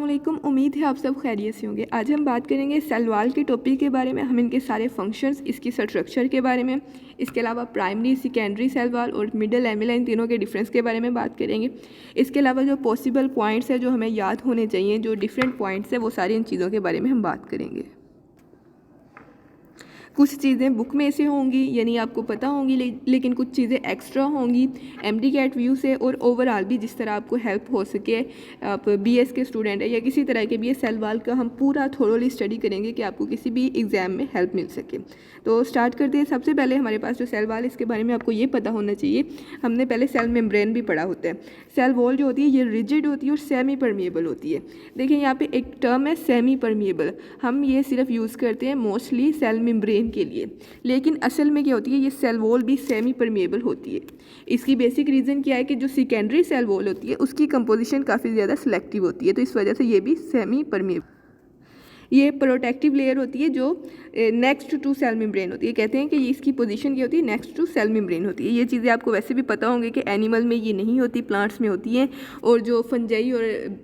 वालेकुम। उम्मीद है आप सब खैरियत से होंगे। आज हम बात करेंगे सेल वॉल के टॉपिक के बारे में। हम इनके सारे फंक्शंस, इसकी स्ट्रक्चर के बारे में, इसके अलावा प्राइमरी सेकेंडरी सेल वॉल और मिडल लैमेला, इन तीनों के डिफरेंस के बारे में बात करेंगे। इसके अलावा जो पॉसिबल पॉइंट्स है जो हमें याद होने चाहिए, जो डिफरेंट पॉइंट्स है, वो सारी इन चीज़ों के बारे में हम बात करेंगे। कुछ चीज़ें बुक में से होंगी यानी आपको पता होंगी, लेकिन कुछ चीज़ें एक्स्ट्रा होंगी MD-CAT व्यू से, और ओवरऑल भी जिस तरह आपको हेल्प हो सके। आप BS के स्टूडेंट है या किसी तरह के भी, ये सेल वॉल का हम पूरा थोरोली स्टडी करेंगे कि आपको किसी भी एग्ज़ाम में हेल्प मिल सके। तो स्टार्ट करते हैं। सबसे पहले हमारे पास जो सेल वॉल, इसके बारे में आपको ये पता होना चाहिए, हमने पहले सेल मेम्ब्रेन भी पढ़ा होता है। सेल वॉल जो होती है ये रिजिड होती है और सेमी परमिएबल होती है। देखिए यहाँ पे एक टर्म है सेमी परमिएबल, हम ये सिर्फ यूज़ करते हैं मोस्टली सेल मेम्ब्रेन के लिए, लेकिन असल में क्या होती है, ये सेल वॉल भी सेमी परमिएबल होती है। इसकी बेसिक रीज़न क्या है कि जो सेकेंडरी सेल वॉल होती है उसकी कंपोजिशन काफ़ी ज़्यादा सिलेक्टिव होती है, तो इस वजह से ये भी सेमी परमिएबल। ये प्रोटेक्टिव लेयर होती है जो नेक्स्ट टू सेल मेम्ब्रेन होती है। कहते हैं कि ये इसकी पोजीशन क्या होती है, नेक्स्ट टू सेल मेम्ब्रेन होती है। ये चीज़ें आपको वैसे भी पता होंगे कि एनिमल में ये नहीं होती, प्लांट्स में होती हैं। और जो फंजाई और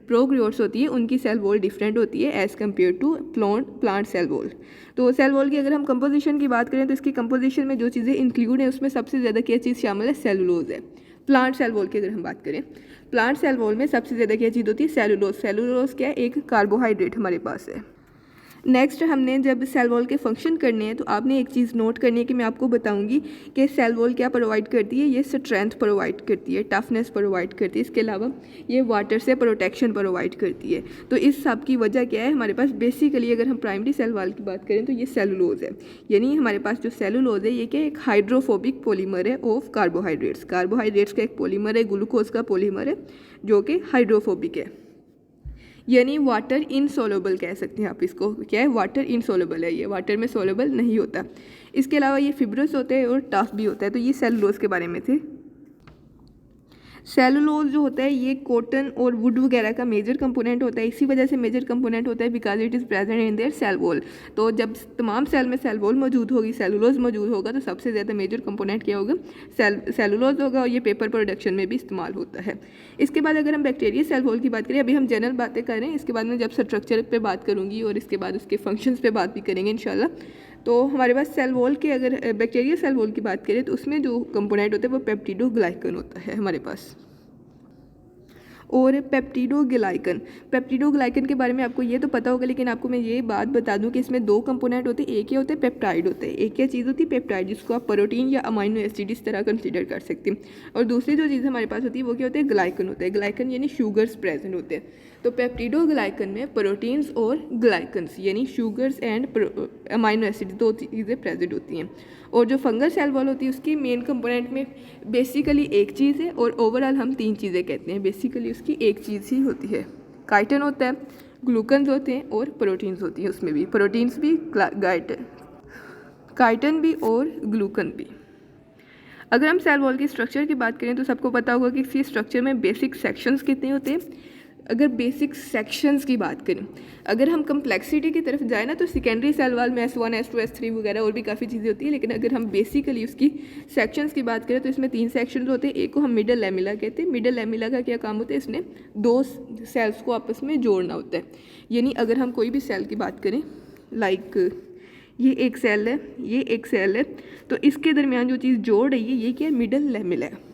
प्रोकैरियोट्स होती है उनकी सेल वॉल डिफरेंट होती है as compare to plant cell wall. तो सेल वॉल की अगर हम कंपोजिशन की बात करें तो इसकी कंपोजिशन में जो चीज़ें इंक्लूड हैं उसमें सबसे ज़्यादा क्या चीज़ शामिल है, सेलुलोज है। प्लांट सेल वॉल की अगर हम बात करें, प्लांट सेल वॉल में सबसे ज़्यादा क्या चीज़ होती है, सेलुलोज। सेलुलोज क्या है, एक कार्बोहाइड्रेट हमारे पास है। नेक्स्ट हमने जब सेल वॉल के फंक्शन करने हैं तो आपने एक चीज़ नोट करनी है कि मैं आपको बताऊंगी कि सेल वॉल क्या प्रोवाइड करती है। ये स्ट्रेंथ प्रोवाइड करती है, टफनेस प्रोवाइड करती है, इसके अलावा ये वाटर से प्रोटेक्शन प्रोवाइड करती है। तो इस सब की वजह क्या है, हमारे पास बेसिकली अगर हम प्राइमरी सेल वॉल की बात करें तो ये सेलुलोज है। यानी हमारे पास जो सेलुलोज है ये क्या, एक हाइड्रोफोबिक पॉलीमर है ऑफ कार्बोहाइड्रेट्स। कार्बोहाइड्रेट्स का एक पॉलीमर है, ग्लूकोज का पॉलीमर है जो कि हाइड्रोफोबिक है, यानी वाटर इनसोलेबल कह सकते हैं आप इसको। क्या है, वाटर इनसोलेबल है, ये वाटर में सोलेबल नहीं होता। इसके अलावा ये फिब्रस होते हैं और टफ भी होता है। तो ये सेलुलोज के बारे में थे। सेलुलोज जो होता है ये कॉटन और वुड वगैरह का मेजर कंपोनेंट होता है। इसी वजह से मेजर कंपोनेंट होता है because it is present in their cell wall. तो जब तमाम सेल में सेल वॉल मौजूद होगी, सेलुलोज मौजूद होगा, तो सबसे ज़्यादा मेजर कंपोनेंट क्या होगा, सेलुलोज होगा, और ये पेपर प्रोडक्शन में भी इस्तेमाल होता है। इसके बाद अगर हम बैक्टीरिया सेल वॉल की बात करें, अभी हम जनरल बातें कर रहे हैं, इसके बाद मैं जब स्ट्रक्चर पर बात करूँगी और इसके बाद उसके फंक्शंस पे बात भी करेंगे इंशाल्लाह। तो हमारे पास सेल वॉल के, अगर बैक्टीरिया सेल वॉल की बात करें तो उसमें जो कंपोनेंट होता है वो पेप्टिडोग्लाइकन होता है हमारे पास। और पेप्टिडोग्लाइकन के बारे में आपको ये तो पता होगा, लेकिन आपको मैं ये बात बता दूं कि इसमें दो कंपोनेंट होते हैं। एक क्या होता है, पेप्टाइड होते हैं। एक क्या चीज़ होती है, पेप्टाइड, जिसको आप प्रोटीन या अमाइनो एसिड इस तरह कंसीडर कर सकते हैं। और दूसरी जो चीज़ हमारे पास होती है वो क्या होता है, ग्लाइकन होता है। ग्लाइकन यानी शुगर्स प्रेजेंट होते हैं। तो पेप्टिडोग्लाइकन में प्रोटीन्स और ग्लाइकन्स यानी शुगर्स एंड अमाइनो एसिड दो चीज़ें प्रेजेंट होती हैं। और जो फंगल सेल वॉल होती है उसकी मेन कंपोनेंट में बेसिकली एक चीज़ है और ओवरऑल हम तीन चीज़ें कहते हैं। बेसिकली उसकी एक चीज़ ही होती है, काइटन होता है, ग्लूकन्स होते हैं और प्रोटीन्स होती हैं। उसमें भी प्रोटीन्स भी, काइटन भी और ग्लूकन भी। अगर हम सेल वॉल की स्ट्रक्चर की बात करें तो सबको पता होगा कि इसकी स्ट्रक्चर में बेसिक सेक्शंस कितने होते हैं। अगर बेसिक सेक्शंस की बात करें, अगर हम कम्प्लेक्सिटी की तरफ जाए ना तो सेकेंडरी सेल वॉल में S1, S2, S3 वगैरह और भी काफ़ी चीज़ें होती है, लेकिन अगर हम बेसिकली उसकी सेक्शंस की बात करें तो इसमें तीन सेक्शंस होते हैं। एक को हम मिडल लैमेला कहते हैं। मिडल लैमेला का क्या काम होता है, इसने दो सेल्स को आपस में जोड़ना होता है। यानी अगर हम कोई भी सेल की बात करें, लाइक ये एक सेल है, ये एक सेल है, तो इसके दरमियान जो चीज़ जोड़ रही है ये क्या है, मिडल लैमेला है।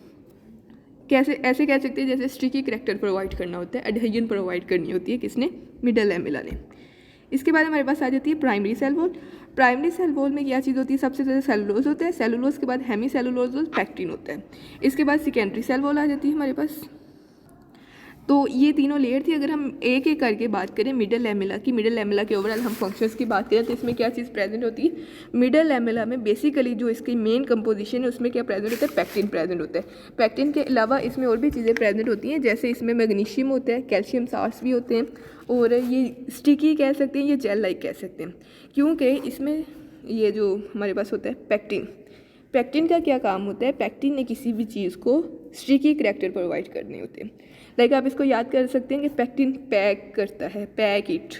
कैसे ऐसे कह सकते हैं जैसे स्टिकी करैक्टर प्रोवाइड करना होता है, एडहेजन प्रोवाइड करनी होती है, किसने, मिडल लैमेला ने। इसके बाद हमारे पास आ जाती है primary cell wall. Primary cell wall में क्या चीज़ होती है, सबसे ज़्यादा सेलुलोज होता है। सेलुलोज के बाद हेमी सेलुलोज और पैक्टिन होता है। इसके बाद सेकेंडरी सेल वॉल आ जाती है हमारे पास। तो ये तीनों लेयर थी। अगर हम एक एक करके बात करें मिडल लैमेला की, मिडल लैमेला के ओवरऑल हम फंक्शंस की बात करें तो इसमें क्या चीज़ प्रेजेंट होती है, मिडल लैमेला में बेसिकली जो इसकी मेन कंपोजिशन है उसमें क्या प्रेजेंट होता है, पैक्टिन प्रेजेंट होता है। पैक्टिन के अलावा इसमें और भी चीज़ें प्रेजेंट होती हैं, जैसे इसमें मैग्नीशियम होता है, कैल्शियम साल्ट्स भी होते हैं, और ये स्टिकी कह सकते हैं, ये जेल लाइक कह सकते हैं, क्योंकि इसमें ये जो हमारे पास होता है पैक्टिन, पैक्टिन का क्या काम होता है, पैक्टिन ने किसी भी चीज़ को स्टिकी करैक्टर प्रोवाइड करने होते हैं। लाइक आप इसको याद कर सकते हैं कि पैक्टिन पैक करता है, पैक इट,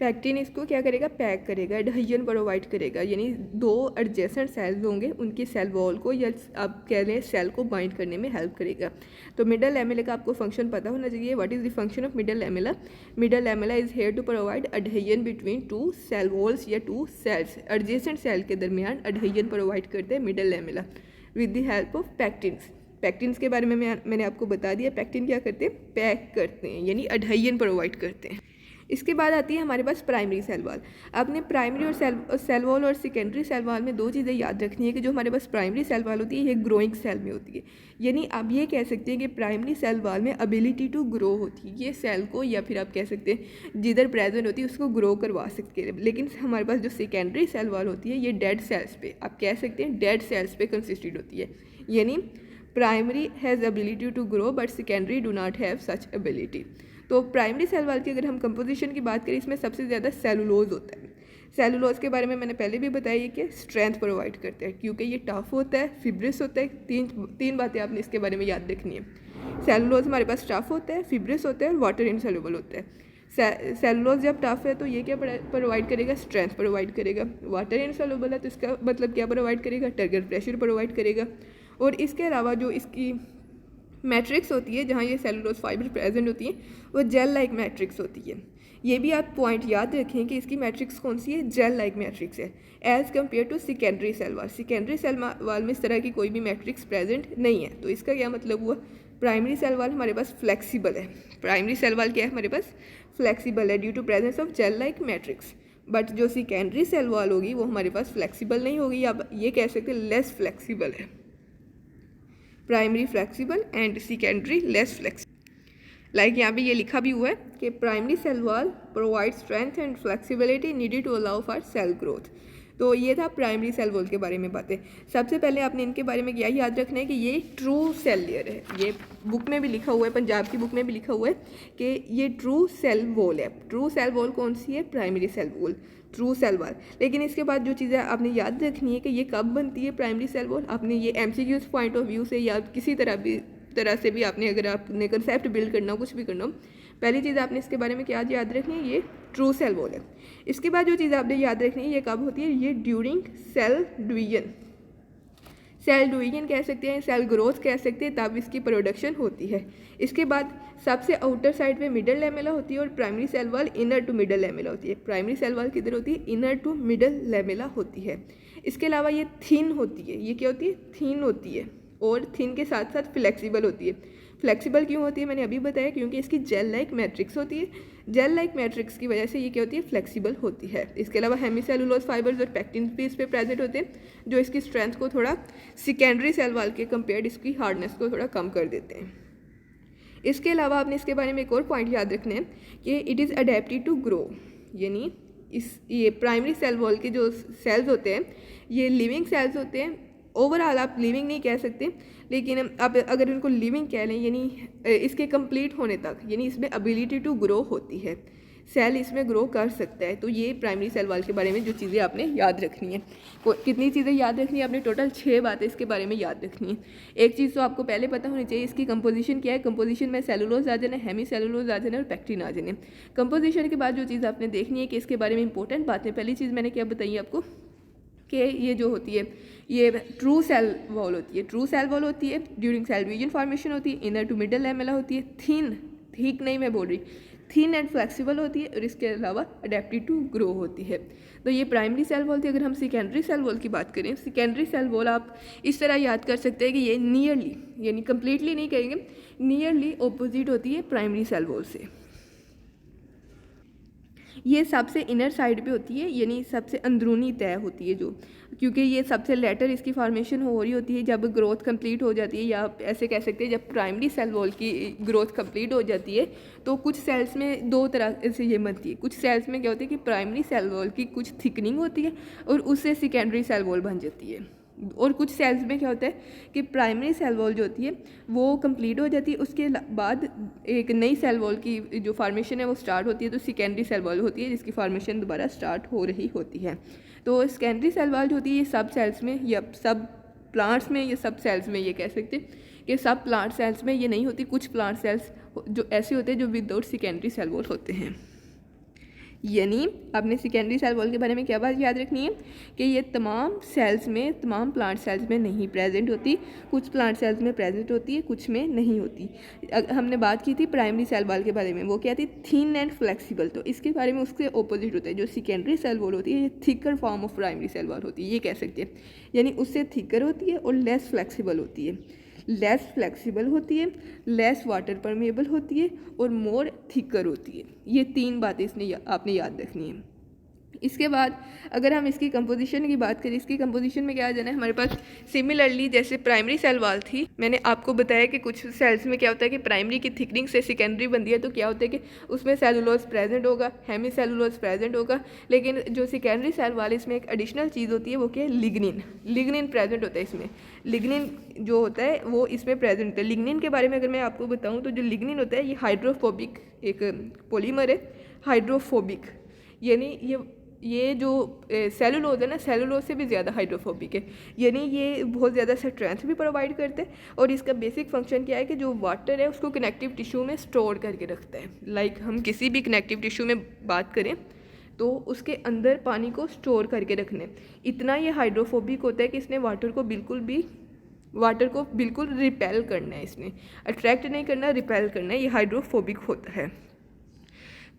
पैक्टिन इसको क्या करेगा, पैक करेगा, एडहेजन प्रोवाइड करेगा, यानी दो एडजेसेंट सेल्स होंगे उनकी सेल वॉल को या आप कह रहे हैं सेल को बाइंड करने में हेल्प करेगा। तो मिडल लैमेला का आपको फंक्शन पता होना चाहिए। What is the function of middle lamella? Middle lamella is here to provide adhesion between two cell walls या टू सेल्स। एडजेसेंट सेल के दरमियान एडहेजन प्रोवाइड करते हैं middle lamella with the help of pectins. Pectins के बारे में मैंने आपको बता दिया। पैक्टिन क्या करते हैं, पैक करते हैं, यानी एडहेजन प्रोवाइड करते हैं। इसके बाद आती है हमारे पास प्राइमरी सेल वॉल। आपने प्राइमरी और सेल वॉल और सेकेंडरी सेल वॉल में दो चीज़ें याद रखनी है कि जो हमारे पास प्राइमरी सेल वॉल होती है ये ग्रोइंग सेल में होती है, यानी आप ये कह सकते हैं कि प्राइमरी सेल वॉल में एबिलिटी टू ग्रो होती है। ये सेल को या फिर आप कह सकते हैं जिधर प्रेजेंट होती है उसको ग्रो करवा सकते हैं। लेकिन हमारे पास जो सेकेंडरी सेल वॉल होती है ये डेड सेल्स पे, आप कह सकते हैं डेड सेल्स पे कंसिस्टेड होती है। यानी primary has ability to grow but secondary do not have such ability. तो प्राइमरी सेल वॉल की अगर हम कंपोजिशन की बात करें, इसमें सबसे ज़्यादा सेलुलोज होता है। सेलुलोज के बारे में मैंने पहले भी बताया कि स्ट्रेंथ प्रोवाइड करता है क्योंकि ये टफ होता है, फिब्रिस होता है। तीन बातें आपने इसके बारे में याद रखनी है। सेलुलोज हमारे पास टफ होता है, फिब्रिस होता है और वाटर इनसॉल्युबल होता है। सेलुलोज जब टफ है तो ये क्या प्रोवाइड करेगा, स्ट्रेंथ प्रोवाइड करेगा। वाटर इनसॉल्युबल है तो इसका मतलब क्या प्रोवाइड करेगा, टर्गर प्रेशर प्रोवाइड करेगा। और इसके अलावा जो इसकी मैट्रिक्स होती है जहाँ ये सेलुलोज फाइबर प्रेजेंट होती है वो जेल लाइक मैट्रिक्स होती है। ये भी आप पॉइंट याद रखें कि इसकी मैट्रिक्स कौन सी है, जेल लाइक मैट्रिक्स है as compare to secondary cell wall. Secondary cell wall में इस तरह की कोई भी मैट्रिक्स प्रेजेंट नहीं है। तो इसका क्या मतलब हुआ, प्राइमरी सेल वॉल हमारे पास फ्लेक्सिबल है। प्राइमरी सेल वॉल क्या है हमारे पास, फ्लेक्सिबल है due to presence of gel like matrix. But जो सेकेंडरी सेल वॉल होगी वो हमारे पास फ्लेक्सिबल नहीं होगी, आप ये कह सकते हैं लेस फ्लेक्सिबल है। Primary flexible and secondary less flexible. Like यहाँ पे ये लिखा भी हुआ है कि primary cell wall provide strength and flexibility needed to allow for cell growth. तो ये था प्राइमरी सेल वॉल के बारे में बातें। सबसे पहले आपने इनके बारे में क्या याद रखना है कि ये ट्रू सेल लेयर है। ये बुक में भी लिखा हुआ है, पंजाब की बुक में भी लिखा हुआ है कि ये ट्रू सेल वॉल है। ट्रू सेल वॉल कौन सी है, primary cell wall, true cell wall. लेकिन इसके बाद जो चीज़ें आपने याद रखनी है कि ये कब बनती है प्राइमरी सेल वॉल। आपने ये MCQs पॉइंट ऑफ व्यू से या किसी तरह से भी आपने अगर आपने कंसेप्ट बिल्ड करना हो, कुछ भी करना हो, पहली चीज़ आपने इसके बारे में क्या याद रखनी है, ये ट्रू सेल वॉल है। इसके बाद जो चीज़ आपने याद रखनी है ये कब होती है, ये during cell division. Cell division कह सकते हैं, सेल ग्रोथ कह सकते हैं, तब इसकी प्रोडक्शन होती है। इसके बाद सबसे आउटर साइड पे मिडल लैमेला होती है और primary cell wall inner to middle lamella होती है। प्राइमरी सेल वॉल किधर होती है, इनर टू मिडल लैमेला होती है। इसके अलावा ये थिन होती है, ये क्या होती है, थिन होती है और थिन के साथ साथ फ्लेक्सिबल होती है। फ्लेक्सिबल क्यों होती है मैंने अभी बताया, क्योंकि इसकी जेल लाइक मैट्रिक्स होती है। जेल लाइक मैट्रिक्स की वजह से ये क्या होती है, फ्लेक्सिबल होती है। इसके अलावा हेमीसेलुलोज फाइबर्स और पैक्टिन भी इस पे प्रेजेंट होते हैं जो इसकी स्ट्रेंथ को थोड़ा सेकेंडरी सेल वॉल के कंपेयर्ड इसकी हार्डनेस को थोड़ा कम कर देते हैं। इसके अलावा आपने इसके बारे में एक और पॉइंट याद रखना है कि it is adapted to grow, यानी ये प्राइमरी सेल वॉल के जो सेल्स होते हैं ये लिविंग सेल्स होते हैं। ओवरऑल आप लिविंग नहीं कह सकते, लेकिन आप अगर इनको लिविंग कह लें यानी इसके कंप्लीट होने तक, यानी इसमें एबिलिटी टू ग्रो होती है, सेल इसमें ग्रो कर सकता है। तो ये प्राइमरी सेल वॉल के बारे में जो चीज़ें आपने याद रखनी है, कितनी चीज़ें याद रखनी है आपने, टोटल 6 बातें इसके बारे में याद रखनी है। एक चीज़ तो आपको पहले पता होनी चाहिए, इसकी कंपोजिशन क्या है। कंपोजिशन में सेलुलोज आ जाना, हेमी सेलुलोज आ जाना और पैक्टिन आ जाने। कंपोजिशन के बाद जो चीज़ आपने देखनी है कि इसके बारे में इंपॉर्टेंट बातें, पहली चीज़ मैंने क्या बताई आपको कि ये जो होती है ये ट्रू सेल वॉल होती है। ट्रू सेल वॉल होती है ड्यूरिंग सेल डिवीजन फॉर्मेशन होती है, इनर टू मिडल लैमेला होती है, थिन, थिक नहीं मैं बोल रही, थिन एंड फ्लेक्सिबल होती है और इसके अलावा अडेप्टेड टू ग्रो होती है। तो ये प्राइमरी सेल वॉल थी। अगर हम सेकेंडरी सेल वॉल की बात करें, सेकेंडरी सेल वॉल आप इस तरह याद कर सकते हैं कि ये नियरली, यानी कंप्लीटली नहीं कहेंगे, नियरली ऑपोजिट होती है प्राइमरी सेल वॉल से। ये सबसे इनर साइड पे होती है, यानी सबसे अंदरूनी तय होती है जो, क्योंकि ये सबसे लेटर इसकी फॉर्मेशन हो रही होती है जब ग्रोथ कंप्लीट हो जाती है, या ऐसे कह सकते हैं जब प्राइमरी सेल वॉल की ग्रोथ कंप्लीट हो जाती है। तो कुछ सेल्स में दो तरह से ये बनती है। कुछ सेल्स में क्या होती है कि प्राइमरी सेल वॉल की कुछ थिकनिंग होती है और उससे सेकेंडरी सेल वॉल बन जाती है। और कुछ सेल्स में क्या होता है कि प्राइमरी सेल वॉल जो होती है वो कंप्लीट हो जाती है, उसके बाद एक नई सेल वॉल की जो फार्मेशन है वो स्टार्ट होती है, तो सेकेंडरी सेल वॉल होती है जिसकी फार्मेशन दोबारा स्टार्ट हो रही होती है। तो सेकेंडरी सेल वॉल जो होती है ये सब सेल्स में या सब प्लांट्स में या सब सेल्स में, ये कह सकते हैं कि सब प्लांट सेल्स में ये नहीं होती। कुछ प्लांट सेल्स जो ऐसे होते हैं जो विदाउट सेकेंडरी सेल वॉल होते हैं। यानी आपने सेकेंडरी सेल वॉल के बारे में क्या बात याद रखनी है कि ये तमाम सेल्स में, तमाम प्लांट सेल्स में नहीं प्रेजेंट होती, कुछ प्लांट सेल्स में प्रेजेंट होती है, कुछ में नहीं होती। हमने बात की थी प्राइमरी सेल वॉल के बारे में, वो क्या थी, थिन एंड फ्लेक्सिबल। तो इसके बारे में उसके ऑपोजिट होता है, जो सेकेंडरी सेल वॉल होती है ये thicker form of primary cell wall होती है, ये कह सकते हैं। यानी उससे थिकर होती है और लेस फ्लेक्सिबल होती है, लेस फ्लेक्सिबल होती है, लेस वाटर परमेबल होती है और मोर थिकर होती है। ये तीन बातें इसने आपने याद रखनी है। इसके बाद अगर हम इसकी कंपोजिशन की बात करें, इसकी कंपोजिशन में क्या आ जाना है हमारे पास, सिमिलरली जैसे प्राइमरी सेल वॉल थी, मैंने आपको बताया कि कुछ सेल्स में क्या होता है कि प्राइमरी की थिकनिंग से सेकेंडरी बनती है, तो क्या होता है कि उसमें सेलुलोज प्रेजेंट होगा, हेमी सेलुलोज प्रेजेंट होगा। लेकिन जो सेकेंडरी सेल वॉल, इसमें एक एडिशनल चीज़ होती है, वो क्या है, लिग्निन। लिग्निन प्रेजेंट होता है इसमें, लिग्निन जो होता है वो इसमें प्रेजेंट होता है। लिग्निन के बारे में अगर मैं आपको बताऊँ तो जो लिग्निन होता है ये हाइड्रोफोबिक एक पॉलीमर है, हाइड्रोफोबिक। यानी ये जो सेलुलोज है ना, सेलुलोज से भी ज़्यादा हाइड्रोफोबिक है। यानी ये बहुत ज़्यादा स्ट्रेंथ भी प्रोवाइड करते हैं और इसका बेसिक फंक्शन क्या है कि जो वाटर है उसको कनेक्टिव टिश्यू में स्टोर करके रखता है। लाइक हम किसी भी कनेक्टिव टिश्यू में बात करें तो उसके अंदर पानी को स्टोर करके रखने, इतना ये हाइड्रोफोबिक होता है कि इसने वाटर को बिल्कुल रिपेल करना है, इसने अट्रैक्ट नहीं करना, रिपेल करना है, ये हाइड्रोफोबिक होता है।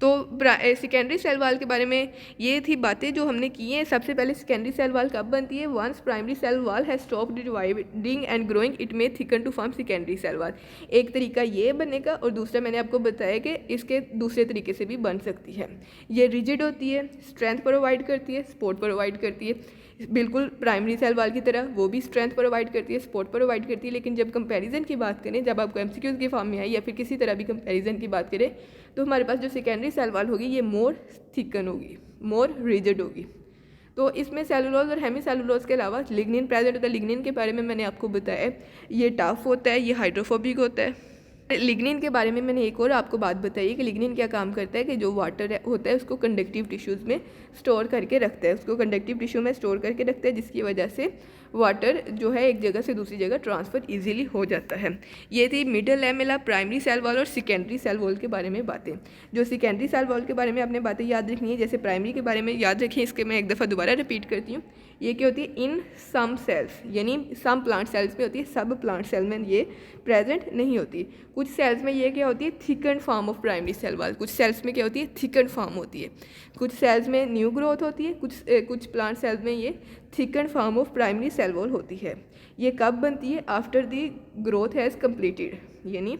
तो सेकेंडरी सेल वॉल के बारे में ये थी बातें जो हमने की हैं। सबसे पहले सेकेंडरी सेल वॉल कब बनती है, once primary cell wall has stopped dividing and growing it may thicken to form secondary cell wall. एक तरीका ये बनने का, और दूसरा मैंने आपको बताया कि इसके दूसरे तरीके से भी बन सकती है। ये रिजिड होती है, स्ट्रेंथ प्रोवाइड करती है, सपोर्ट प्रोवाइड करती है, बिल्कुल प्राइमरी सेल वॉल की तरह वो भी स्ट्रेंथ प्रोवाइड करती है, सपोर्ट प्रोवाइड करती है। लेकिन जब कंपैरिजन की बात करें, जब आपको एमसीक्यूज की फॉर्म में आई या फिर किसी तरह भी कंपैरिजन की बात करें, तो हमारे पास जो सेकेंडरी सेल वॉल होगी ये मोर थिकन होगी, मोर रिजिड होगी। तो इसमें सेलुलोज और हेमी सेलुलोज के अलावा लिग्निन प्रेजेंट होता है। लिग्निन के बारे में मैंने आपको बताया, ये टफ होता है, ये हाइड्रोफोबिक होता है। लिग्निन के बारे में मैंने एक और आपको बात बताई कि लिग्निन क्या काम करता है कि जो वाटर होता है उसको कंडक्टिव टिश्यूज़ में स्टोर करके रखता है, उसको कंडक्टिव टिश्यू में स्टोर करके रखता है, जिसकी वजह से वाटर जो है एक जगह से दूसरी जगह ट्रांसफ़र इजीली हो जाता है। ये थी middle lamella, primary cell wall और सेकेंडरी सेल वॉल के बारे में बातें। जो सेकेंडरी सेल वॉल के बारे में आपने बातें याद रखनी है, जैसे प्राइमरी के बारे में याद रखिए, इसके मैं एक दफ़ा दोबारा रिपीट करती हूँ। ये क्या होती है, इन सम सेल्स, यानी सम प्लांट सेल्स में होती है, सब प्लांट सेल में ये प्रेजेंट नहीं होती। कुछ सेल्स में ये क्या होती है, thicken form of primary cell wall, कुछ सेल्स में क्या होती है, थिकन फॉर्म होती है। कुछ सेल्स में न्यू ग्रोथ होती है, कुछ प्लांट सेल्स में ये thicken form of primary cell wall होती है। ये कब बनती है, after the growth has completed, यानी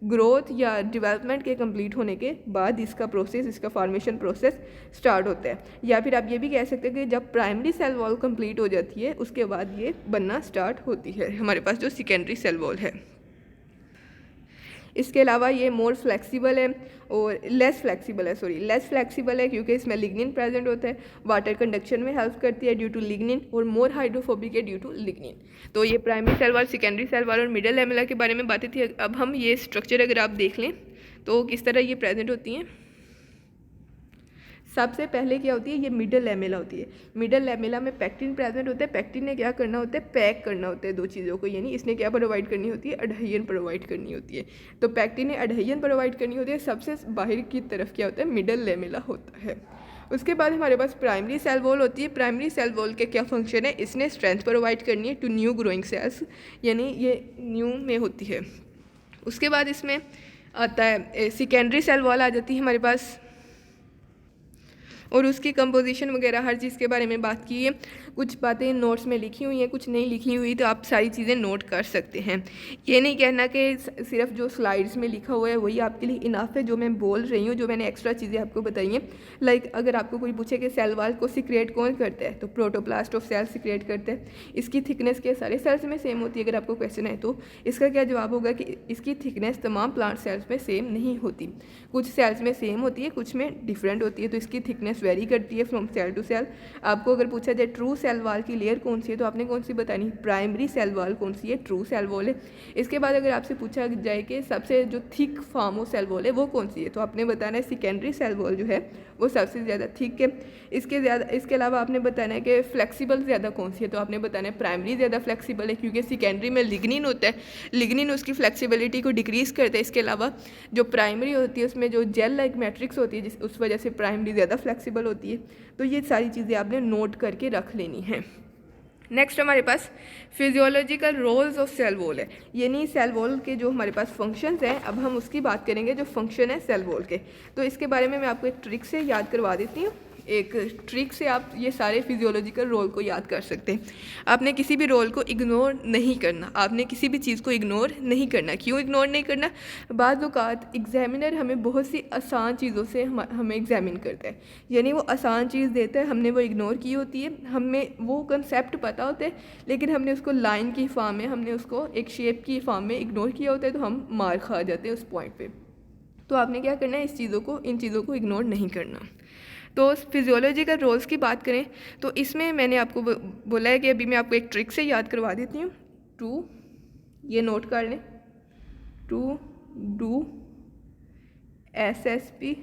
ग्रोथ या डेवलपमेंट के कंप्लीट होने के बाद इसका प्रोसेस, इसका फॉर्मेशन प्रोसेस स्टार्ट होता है। या फिर आप ये भी कह सकते हैं कि जब प्राइमरी सेल वॉल कंप्लीट हो जाती है उसके बाद ये बनना स्टार्ट होती है हमारे पास जो सेकेंडरी सेल वॉल है। इसके अलावा ये मोर फ्लेक्सिबल है और लेस फ्लेक्सिबल है क्योंकि इसमें लिग्निन प्रेजेंट होता है, वाटर कंडक्शन में हेल्प करती है ड्यू टू लिग्निन, और मोर हाइड्रोफोबिक है ड्यू टू लिग्निन। तो ये primary cell wall, secondary cell wall और मिडल लैमेला के बारे में बातें थी। अब हम ये स्ट्रक्चर अगर आप देख लें तो किस तरह ये प्रेजेंट होती हैं। सबसे पहले क्या होती है, ये मिडल लैमेला होती है। मिडल लैमेला में पैक्टिन प्रेजेंट होता है। पैक्टिन ने क्या करना होता है, पैक करना होता है दो चीज़ों को, यानी इसने क्या प्रोवाइड करनी होती है, अडहेशन प्रोवाइड करनी होती है। तो पैक्टिन ने अडहेशन प्रोवाइड करनी होती है। सबसे बाहर की तरफ क्या होता है, मिडल लैमेला होता है। उसके बाद हमारे पास प्राइमरी सेल वॉल होती है। प्राइमरी सेल वॉल के क्या फंक्शन है, इसने स्ट्रेंथ प्रोवाइड करनी है टू न्यू ग्रोइंग सेल्स, यानी ये न्यू में होती है। उसके बाद इसमें आता है सेकेंडरी सेल वॉल आ जाती है हमारे पास, और उसकी कंपोजिशन वगैरह हर चीज़ के बारे में बात की है। कुछ बातें नोट्स में लिखी हुई हैं, कुछ नहीं लिखी हुई, तो आप सारी चीज़ें नोट कर सकते हैं। ये नहीं कहना कि सिर्फ जो स्लाइड्स में लिखा हुआ है वही आपके लिए इनफ है। जो मैं बोल रही हूँ, जो मैंने एक्स्ट्रा चीज़ें आपको बताई हैं, लाइक अगर आपको कोई पूछे कि सेल वॉल को सिक्रेट कौन करता है, तो प्रोटोप्लास्ट ऑफ सेल सिक्रेट करता है। इसकी थिकनेस के सारे सेल्स में सेम होती है। अगर आपको क्वेश्चन है तो इसका क्या जवाब होगा कि इसकी थिकनेस तमाम प्लांट सेल्स में सेम नहीं होती। कुछ सेल्स में सेम होती है, कुछ में डिफरेंट होती है। तो इसकी थिकनेस थिकनेस वेरी करती है फ्रॉम सेल टू सेल। आपको अगर पूछा जाए ट्रू सेल वॉल की लेयर कौन सी है तो आपने कौन सी बतानी, प्राइमरी सेल वॉल कौन सी है, ट्रू सेल वॉल है। इसके बाद अगर आपसे पूछा जाए कि सबसे जो thick form of cell wall है वो कौन सी है तो आपने बताना है सेकेंडरी सेल वॉल जो है वो सबसे ज़्यादा थिक है। इसके अलावा आपने बताना है कि फ्लेक्सिबल ज़्यादा कौन सी है तो आपने बताना है प्राइमरी ज़्यादा फ्लेक्सिबल है, क्योंकि सेकेंडरी में लिग्निन होता है, लिग्निन उसकी फ्लेक्सिबिलिटी को डिक्रीज़ करता है। इसके अलावा जो प्राइमरी होती है उसमें जो जेल लाइक मैट्रिक्स होती है उस वजह से प्राइमरी ज़्यादा फ्लेक्सिबल होती है। तो ये सारी चीज़ें आपने नोट करके रख लेनी है। नेक्स्ट हमारे पास physiological roles of cell wall है, यानी सेल वॉल के जो हमारे पास फंक्शंस हैं अब हम उसकी बात करेंगे जो फंक्शन है सेल वॉल के। तो इसके बारे में मैं आपको एक ट्रिक से याद करवा देती हूँ। एक ट्रिक से आप ये सारे फिजियोलॉजिकल रोल को याद कर सकते हैं। आपने किसी भी रोल को इग्नोर नहीं करना, आपने किसी भी चीज़ को इग्नोर नहीं करना। क्यों इग्नोर नहीं करना, बाज़ औक़ात एग्जामिनर हमें बहुत सी आसान चीज़ों से हमें एग्जामिन करता है, यानी वो आसान चीज़ देता है, हमने वो इग्नोर की होती है, हमें वो कंसेप्ट पता होता है लेकिन हमने उसको लाइन की फॉर्म में, हमने उसको एक शेप की फॉर्म में इग्नोर किया होता है, तो हम मार खा जाते हैं उस पॉइंट पे। तो आपने क्या करना है, इन चीज़ों को इग्नोर नहीं करना। तो फिजियोलॉजिकल रोल्स की बात करें तो इसमें मैंने आपको बोला है कि अभी मैं आपको एक ट्रिक से याद करवा देती हूँ। टू, ये नोट कर लें, to do SSP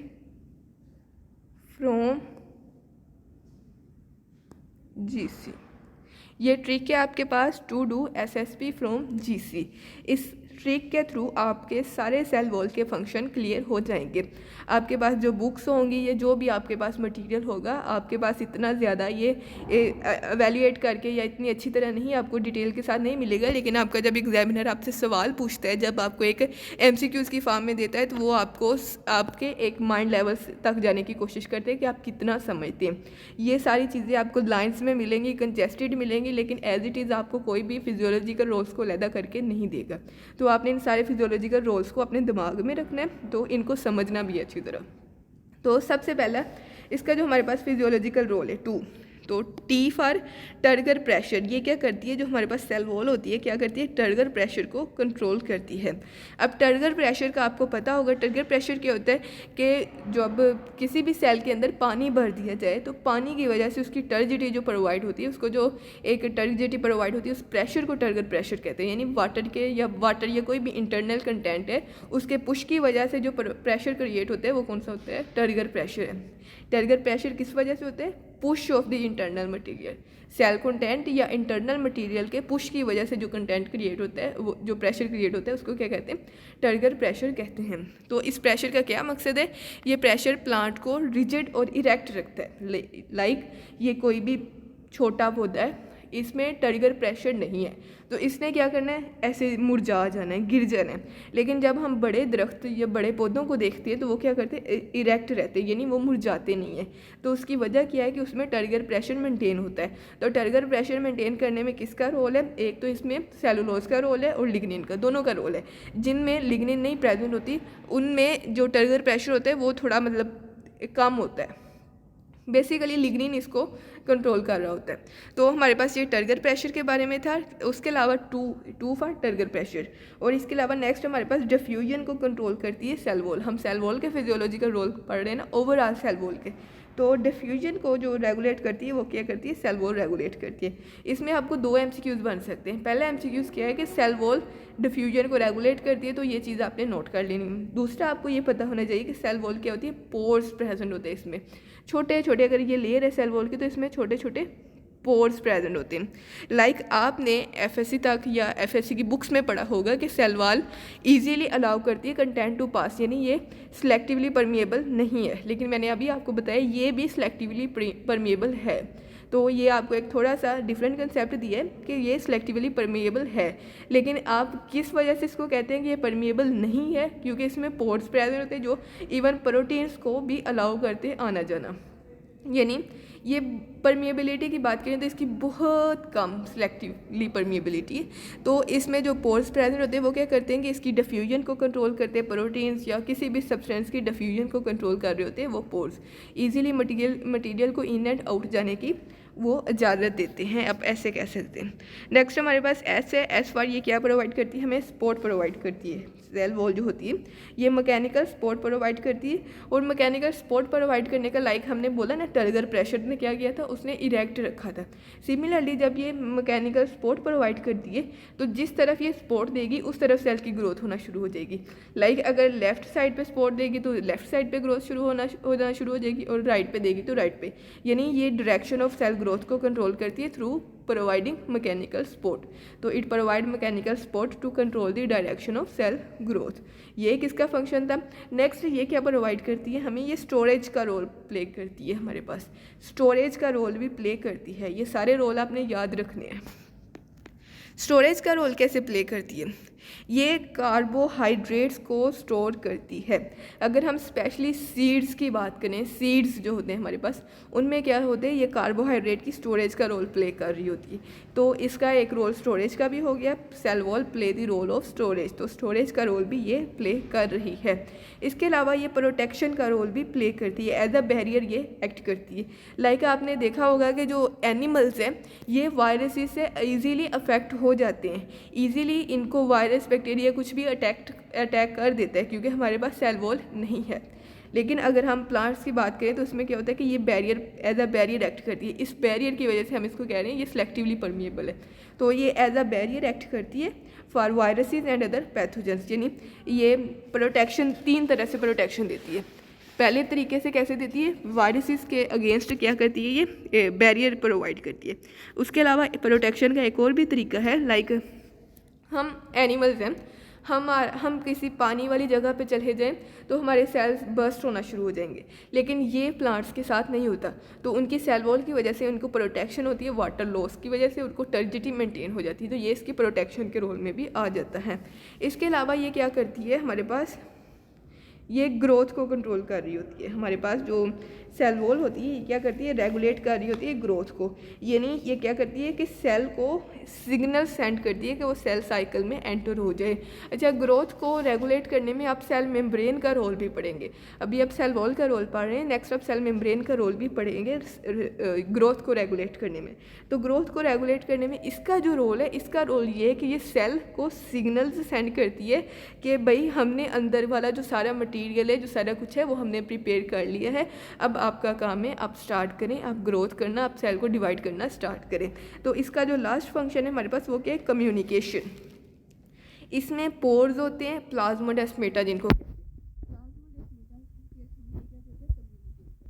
from GC। ये ट्रिक है आपके पास, to do SSP from GC। इस ट्रिक के थ्रू आपके सारे सेल वॉल के फंक्शन क्लियर हो जाएंगे। आपके पास जो बुक्स होंगी या जो भी आपके पास मटेरियल होगा, आपके पास इतना ज़्यादा ये एवेल्यूएट करके या इतनी अच्छी तरह नहीं आपको डिटेल के साथ नहीं मिलेगा, लेकिन आपका जब एग्जामिनर आपसे सवाल पूछता है, जब आपको एक MCQs की फॉर्म में देता है तो वो आपको आपके एक माइंड लेवल तक जाने की कोशिश करते हैं कि आप कितना समझते हैं। ये सारी चीज़ें आपको लाइन्स में मिलेंगी, कंजेस्टेड मिलेंगी, लेकिन एज इट इज़ आपको कोई भी फिजियोलॉजिकल रोल्स को अलहदा करके नहीं देगा। तो आपने इन सारे फिजियोलॉजिकल रोल्स को अपने दिमाग में रखना है, तो इनको समझना भी अच्छी तरह। तो सबसे पहला इसका जो हमारे पास फिजियोलॉजिकल रोल है टू, तो T फॉर टर्गर प्रेशर। ये क्या करती है, जो हमारे पास सेल वॉल होती है क्या करती है, टर्गर प्रेशर को कंट्रोल करती है। अब टर्गर प्रेशर का आपको पता होगा, टर्गर प्रेशर क्या होता है कि जब किसी भी सेल के अंदर पानी भर दिया जाए तो पानी की वजह से उसकी टर्जिडिटी जो प्रोवाइड होती है, उसको जो एक टर्जिडिटी प्रोवाइड होती है उस प्रेशर को टर्गर प्रेशर कहते हैं। यानी वाटर या कोई भी इंटरनल कंटेंट है उसके पुश की वजह से जो प्रेशर क्रिएट होता है वो कौन सा होता है, टर्गर प्रेशर है। टर्गर प्रेशर किस वजह से होता है, push of the internal material. Cell content या इंटरनल मटेरियल के पुश की वजह से जो कंटेंट क्रिएट होता है, वो जो प्रेशर क्रिएट होता है उसको क्या कहते हैं, टर्गर प्रेशर कहते हैं। तो इस प्रेशर का क्या मकसद है, ये प्रेशर प्लांट को रिजिड और इरेक्ट रखता है। लाइक ये कोई भी छोटा पौधा है, इसमें टर्गर प्रेशर नहीं है तो इसने क्या करना है, ऐसे मुरझा जाना है, गिर जाना है। लेकिन जब हम बड़े दरख्त या बड़े पौधों को देखते हैं तो वो क्या करते हैं, इरेक्ट रहते हैं, यानी वो मुरझाते नहीं है। तो उसकी वजह क्या है कि उसमें टर्गर प्रेशर मेंटेन होता है। तो टर्गर प्रेशर मेंटेन करने में किसका रोल है, एक तो इसमें सेलुलोज का रोल है और लिग्निन का, दोनों का रोल है। जिनमें लिग्निन नहीं प्रेजेंट होती उनमें जो टर्गर प्रेशर होता है वो थोड़ा मतलब कम होता है। बेसिकली लिग्निन इसको कंट्रोल कर रहा होता है। तो हमारे पास ये टर्गर प्रेशर के बारे में था। उसके अलावा टू फॉर टर्गर प्रेशर, और इसके अलावा नेक्स्ट हमारे पास डिफ्यूजन को कंट्रोल करती है सेल वॉल। हम सेल वॉल के फिजियोलॉजिकल रोल पढ़ रहे हैं ना, ओवरऑल सेल वॉल के। तो डिफ्यूजन को जो रेगुलेट करती है वो क्या करती है, सेल वॉल रेगुलेट करती है। इसमें आपको 2 MCQs बन सकते हैं। पहला MCQs क्या है कि सेल वॉल डिफ्यूजन को रेगुलेट करती है, तो ये चीज़ आपने नोट कर लेनी। दूसरा आपको ये पता होना चाहिए कि सेल वॉल क्या होती है, पोर्स प्रेजेंट होते हैं इसमें, छोटे छोटे, अगर ये लेयर है सेल वॉल की तो इसमें छोटे छोटे पोर्स प्रेजेंट होते हैं। लाइक आपने FSC तक या FSC की बुक्स में पढ़ा होगा कि सेल वॉल ईजीली अलाउ करती है कंटेंट टू पास, यानी ये सिलेक्टिवली परमिएबल नहीं है। लेकिन मैंने अभी आपको बताया ये भी सिलेक्टिवली परमिएबल है। तो ये आपको एक थोड़ा सा डिफरेंट कंसेप्ट दिया है कि ये सिलेक्टिवली परमिएबल है, लेकिन आप किस वजह से इसको कहते हैं कि ये परमिएबल नहीं है, क्योंकि इसमें पोर्स प्रेजेंट होते हैं जो इवन प्रोटीन्स को भी अलाउ करते हैं आना जाना। यानी ये परमिएबिलिटी की बात करें तो इसकी बहुत कम सिलेक्टिवली परमिएबिलिटी है। तो इसमें जो पोर्स प्रेजेंट होते हैं वो क्या करते हैं कि इसकी डिफ्यूजन को कंट्रोल करते हैं, प्रोटीन्स या किसी भी सब्सटेंस की डिफ्यूजन को कंट्रोल कर रहे होते हैं वो पोर्स। इजीली मटेरियल को इन एंड आउट जाने की वो इजाज़त देते हैं, आप ऐसे कह सकते हैं। नेक्स्ट हमारे पास एस है। एस फॉर ये क्या प्रोवाइड करती है, हमें सपोर्ट प्रोवाइड करती है। सेल वॉल जो होती है ये मैकेनिकल सपोर्ट प्रोवाइड करती है, और मैकेनिकल सपोर्ट प्रोवाइड करने का लाइक हमने बोला ना, टर्गर प्रेशर ने क्या किया था, उसने इरेक्ट रखा था। सिमिलरली जब ये मैकेनिकल सपोर्ट प्रोवाइड करती है तो जिस तरफ ये सपोर्ट देगी उस तरफ सेल की ग्रोथ होना शुरू हो जाएगी। लाइक अगर लेफ्ट साइड पे सपोर्ट देगी तो लेफ्ट साइड पे ग्रोथ होना शुरू हो जाएगी, और राइट पे देगी तो राइट पे, यानी ये डायरेक्शन ऑफ सेल ग्रोथ को कंट्रोल करती है थ्रू प्रोवाइडिंग मैकेनिकल सपोर्ट। तो it provide mechanical support to control the direction of cell growth. ये किसका फंक्शन था। नेक्स्ट ये क्या प्रोवाइड करती है, हमें ये स्टोरेज का रोल प्ले करती है, हमारे पास स्टोरेज का रोल भी प्ले करती है। ये सारे रोल आपने याद रखने हैं। स्टोरेज का रोल कैसे प्ले करती है, ये कार्बोहाइड्रेट्स को स्टोर करती है। अगर हम स्पेशली सीड्स की बात करें, सीड्स जो होते हैं हमारे पास, उनमें क्या होते हैं, ये कार्बोहाइड्रेट की स्टोरेज का रोल प्ले कर रही होती है। तो इसका एक रोल स्टोरेज का भी हो गया, cell wall play the role of storage, तो स्टोरेज का रोल भी ये प्ले कर रही है। इसके अलावा ये प्रोटेक्शन का रोल भी प्ले करती है, एज अ बैरियर ये एक्ट करती है। लाइक आपने देखा होगा कि जो एनिमल्स हैं ये वायरसेस से ईजीली अफेक्ट हो जाते हैं, ईजीली इनको वायरस बैक्टीरिया कुछ भी अटैक कर देता है, क्योंकि हमारे पास सेल वॉल नहीं है। लेकिन अगर हम प्लांट्स की बात करें तो उसमें क्या होता है कि ये barrier as a barrier act करती है। इस बैरियर की वजह से हम इसको कह रहे हैं ये सिलेक्टिवली परमिएबल है, तो ये एज अ बैरियर एक्ट करती है for viruses and other pathogens. यानी ये प्रोटेक्शन, 3 तरह से प्रोटेक्शन देती है। पहले तरीके से कैसे देती है, वायरसेस के अगेंस्ट क्या करती है, ये बैरियर प्रोवाइड करती है। उसके अलावा प्रोटेक्शन का एक और भी तरीका है, लाइक हम एनिमल्स हैं, हम किसी पानी वाली जगह पे चले जाएं तो हमारे सेल्स बर्स्ट होना शुरू हो जाएंगे, लेकिन ये प्लांट्स के साथ नहीं होता। तो उनकी सेल वॉल की वजह से उनको प्रोटेक्शन होती है, वाटर लॉस की वजह से उनको टर्जिडिटी मेंटेन हो जाती है, तो ये इसकी प्रोटेक्शन के रोल में भी आ जाता है। इसके अलावा ये क्या करती है, हमारे पास ये ग्रोथ को कंट्रोल कर रही होती है। हमारे पास जो सेल वॉल होती है ये क्या करती है, रेगुलेट कर रही होती है ग्रोथ को। यानी ये क्या करती है कि सेल को सिग्नल सेंड करती है कि वो सेल साइकिल में एंटर हो जाए। अच्छा, ग्रोथ को रेगुलेट करने में आप सेल मेम्ब्रेन का रोल भी पढ़ेंगे। अभी आप सेल वॉल का रोल पढ़ रहे हैं, नेक्स्ट आप सेल मेम्ब्रेन का रोल भी पढ़ेंगे ग्रोथ को रेगुलेट करने में। तो ग्रोथ को रेगुलेट करने में इसका जो रोल है, इसका रोल ये है कि ये सेल को सिग्नल्स सेंड करती है कि भाई हमने अंदर वाला जो सारा मटीरियल है, जो सारा कुछ है, वो हमने प्रिपेयर कर लिया है, अब आपका काम है आप स्टार्ट करें, आप ग्रोथ करना, आप सेल को डिवाइड करना स्टार्ट करें। तो इसका जो लास्ट फंक्शन है हमारे पास वो क्या है, कम्युनिकेशन। इसमें पोर्स होते हैं, प्लाज्मोडेस्माटा जिनको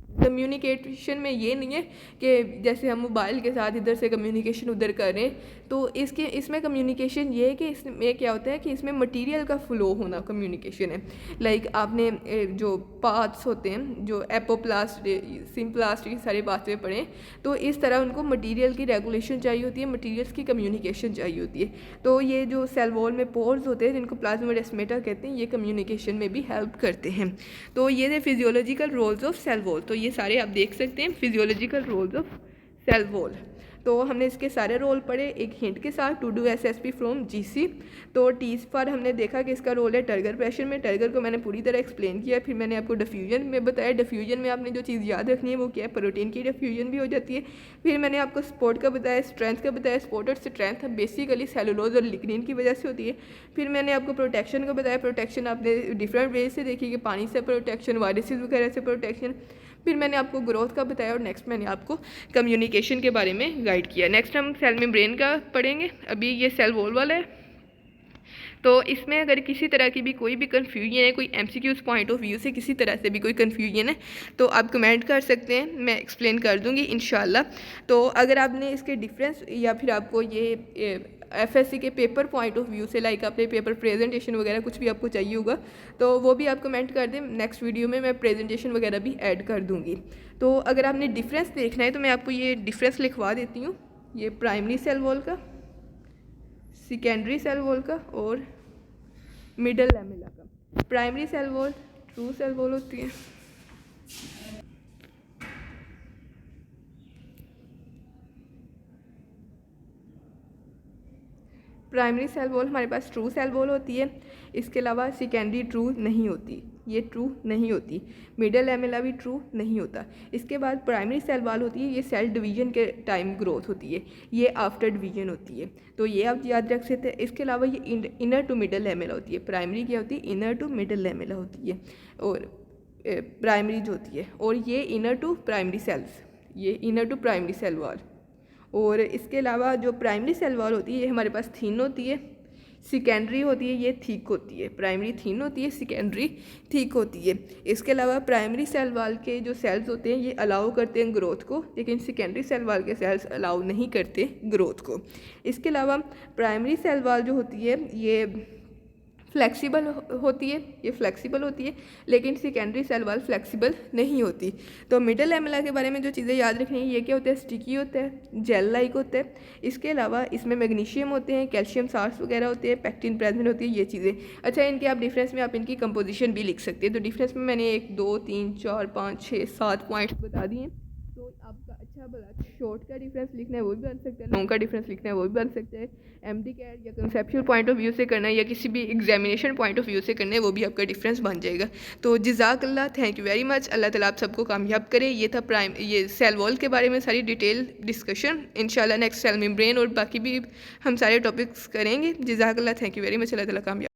कम्युनिकेशन में ये नहीं है कि जैसे हम मोबाइल के साथ इधर से कम्युनिकेशन उधर कर रहे हैं, तो इसमें कम्युनिकेशन ये है कि इसमें क्या होता है कि इसमें मटेरियल का फ्लो होना कम्युनिकेशन है। लाइक आपने जो पाथ्स होते हैं, जो एपोप्लास्ट, सिम्प्लास्ट, ये सारे पाथवे पढ़े, तो इस तरह उनको मटेरियल की रेगुलेशन चाहिए होती है, मटेरियल्स की कम्युनिकेशन चाहिए होती है। तो ये जो सेल वॉल में पोर्स होते हैं जिनको प्लाज्मोडेस्माटा कहते हैं, ये कम्युनिकेशन में भी हेल्प करते हैं। तो ये थे physiological roles of cell wall. तो ये सारे आप देख सकते हैं physiological roles of cell wall. तो हमने इसके सारे रोल पढ़े एक हिंट के साथ, to do SSP from GC। तो टी पर हमने देखा कि इसका रोल है टर्गर प्रेशर में। टर्गर को मैंने पूरी तरह एक्सप्लेन किया। फिर मैंने आपको डिफ्यूजन में बताया, डिफ्यूजन में आपने जो चीज़ याद रखनी है वो क्या है, प्रोटीन की डिफ्यूजन भी हो जाती है। फिर मैंने आपको सपोर्ट का बताया, स्ट्रेंथ का बताया। सपोर्ट और स्ट्रेंथ बेसिकली सेलुलोज और लिग्निन की वजह से होती है। फिर मैंने आपको प्रोटेक्शन का बताया, प्रोटेक्शन आपने डिफरेंट वे से देखी कि पानी से प्रोटेक्शन, वायरसेस वगैरह से प्रोटेक्शन। फिर मैंने आपको ग्रोथ का बताया, और नेक्स्ट मैंने आपको कम्युनिकेशन के बारे में गाइड किया। नेक्स्ट हम सेल मेम्ब्रेन का पढ़ेंगे। अभी ये सेल वॉल वाला है, तो इसमें अगर किसी तरह की भी कोई भी कन्फ्यूजन है, कोई MCQs पॉइंट ऑफ व्यू से किसी तरह से भी कोई कन्फ्यूजन है, तो आप कमेंट कर सकते हैं, मैं एक्सप्लेन कर दूंगी इंशाल्लाह। तो अगर आपने इसके डिफरेंस या फिर आपको ये FSC के पेपर पॉइंट ऑफ व्यू से, लाइक आपने पेपर प्रेजेंटेशन वगैरह कुछ भी आपको चाहिए होगा, तो वो भी आप कमेंट कर दें। नेक्स्ट वीडियो में मैं प्रेजेंटेशन वगैरह भी ऐड कर दूँगी। तो अगर आपने डिफरेंस देखना है तो मैं आपको ये डिफरेंस लिखवा देती हूँ, ये प्राइमरी सेल वॉल का, सेकेंडरी सेल वॉल का और मिडल लैमेला का। Primary cell wall true cell wall होती है, प्राइमरी सेल वॉल हमारे पास ट्रू सेल वॉल होती है, इसके अलावा सेकेंडरी ट्रू नहीं होती, ये ट्रू नहीं होती। मिडल लैमेला भी ट्रू नहीं होता। इसके बाद प्राइमरी सेल वॉल होती है, ये सेल डिवीजन के टाइम ग्रोथ होती है, ये आफ्टर डिवीजन होती है, तो ये आप याद रख सकते हैं। इसके अलावा ये इनर टू मिडल लैमेला होती है। प्राइमरी क्या होती है? इनर टू मिडल लैमेला होती है, और प्राइमरी जो होती है, और ये इनर टू प्राइमरी सेल्स, ये inner to primary cell wall. और इसके अलावा जो प्राइमरी सेल वॉल होती है ये हमारे पास थिन होती है, सेकेंडरी होती है ये थिक होती है। प्राइमरी थिन होती है, सेकेंडरी थिक होती है। इसके अलावा प्राइमरी सेल वॉल के जो सेल्स होते हैं ये अलाउ करते हैं ग्रोथ को, लेकिन सेकेंडरी सेल वॉल के सेल्स अलाउ नहीं करते ग्रोथ को। इसके अलावा प्राइमरी सेल वॉल जो होती है ये फ्लेक्सिबल होती है, ये फ्लेक्सिबल होती है, लेकिन सेकेंडरी सेल वॉल फ्लेक्सिबल नहीं होती। तो मिडल लैमेला के बारे में जो चीज़ें याद रखनी है, ये क्या होता है? स्टिकी होता है, जेल लाइक होता है। इसके अलावा इसमें मैग्नीशियम होते हैं, कैल्शियम साल्ट्स वगैरह होते हैं, पेक्टिन प्रेजेंट होती है, ये चीज़ें। अच्छा, इनके आप डिफरेंस में आप इनकी कंपोजिशन भी लिख सकते हैं। तो डिफरेंस में मैंने 1 2 3 4 5 6 7 पॉइंट्स बता दिए। तो आपका अच्छा भला शॉर्ट का डिफरेंस लिखना है वो भी बन सकता है, लॉन्ग का डिफरेंस लिखना है वो भी बन सकता है। एमडी कैट या कंसेप्चुअल पॉइंट ऑफ व्यू से करना है या किसी भी एग्जामिनेशन पॉइंट ऑफ व्यू से करना है, वो भी आपका डिफरेंस बन जाएगा। तो जज़ाकल्लाह, थैंक यू वेरी मच। अल्लाह ताला आप सबको कामयाब करे। ये था ये सेल वॉल के बारे में सारी डिटेल डिस्कशन। इंशाल्लाह नेक्स्ट सेल मेम्ब्रेन और बाकी भी हम सारे टॉपिक्स करेंगे। जज़ाकल्लाह, थैंक यू वेरी मच। अल्लाह ताला कामयाब